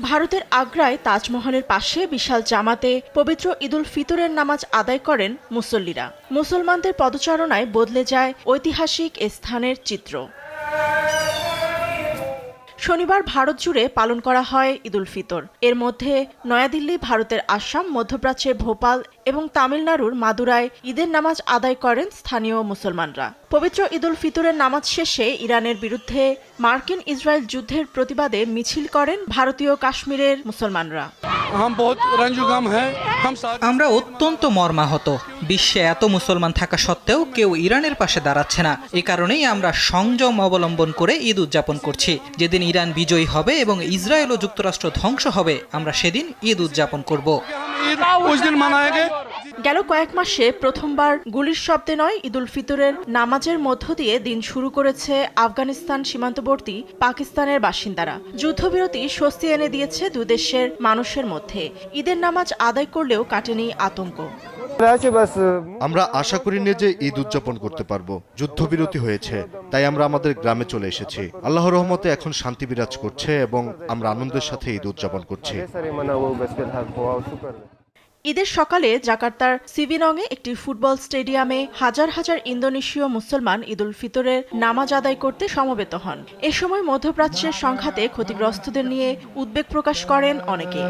ভারতের আগ্রায় তাজমহলের পাশে বিশাল জামাতে পবিত্র ঈদুল ফিতরের নামাজ আদায় করেন মুসল্লিরা। মুসলমানদের পদচারণায় বদলে যায় ঐতিহাসিক এ স্থানের চিত্র। শনিবার ভারত জুড়ে পালন করা হয় ঈদুল ফিতর। এর মধ্যে নয়াদিল্লি, ভারতের আসাম, মধ্যপ্রাচ্যের ভোপাল এবং তামিলনাড়ুর মাদুরায় ঈদের নামাজ আদায় করেন স্থানীয় মুসলমানরা। পবিত্র ঈদুল ফিতরের নামাজ শেষে ইরানের বিরুদ্ধে মার্কিন ইসরায়েল যুদ্ধের প্রতিবাদে মিছিল করেন ভারতীয় কাশ্মীরের মুসলমানরা। আমরা অত্যন্ত মর্মাহত। বিশ্বে এত মুসলমান থাকা সত্ত্বেও কেউ ইরানের পাশে দাঁড়াচ্ছে না। এ কারণেই আমরা সংযম অবলম্বন করে ঈদ উদযাপন করছি। যেদিন ইরান বিজয়ী হবে এবং ইসরায়েল ও যুক্তরাষ্ট্র ধ্বংস হবে, আমরা সেদিন ঈদ উদযাপন করব। গেল কয়েক মাসে প্রথমবার গুলির শব্দে নয়, ঈদুল ফিতরের নামাজের মধ্য দিয়ে দিন শুরু করেছে আফগানিস্তান সীমান্তবর্তী পাকিস্তানের বাসিন্দারা। যুদ্ধবিরতি স্বস্তি এনে দিয়েছে দুই দেশের মানুষের মধ্যে। ঈদের নামাজ আদায় করলেও কাটেনি আতঙ্ক। আমরা আশা করিনি যে ঈদ উদযাপন করতে পারবো। যুদ্ধবিরতি হয়েছে, তাই আমরা আমাদের গ্রামে চলে এসেছি। আল্লাহর রহমতে এখন শান্তি বিরাজ করছে এবং আমরা আনন্দের সাথে ঈদ উদযাপন করছি। ঈদের সকালে জাকার্তার সিভিনংয়ে একটি ফুটবল স্টেডিয়ামে হাজার হাজার ইন্দোনেশীয় মুসলমান ঈদুল ফিতরের নামাজ আদায় করতে সমবেত হন। এ সময় মধ্যপ্রাচ্যের সংঘাতে ক্ষতিগ্রস্তদের নিয়ে উদ্বেগ প্রকাশ করেন অনেকে।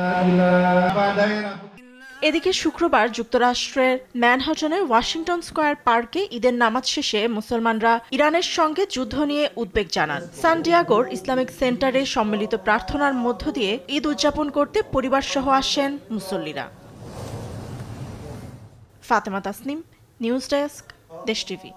এদিকে শুক্রবার যুক্তরাষ্ট্রের ম্যানহাটনের ওয়াশিংটন স্কয়ার পার্কে ঈদের নামাজ শেষে মুসলমানরা ইরানের সঙ্গে যুদ্ধ নিয়ে উদ্বেগ জানান। সান ডিয়েগোর ইসলামিক সেন্টারে সম্মিলিত প্রার্থনার মধ্য দিয়ে ঈদ উদযাপন করতে পরিবারসহ আসেন মুসল্লিরা। ফাতেমা তাসনিম, নিউজ ডেস্ক, দেশ টিভি।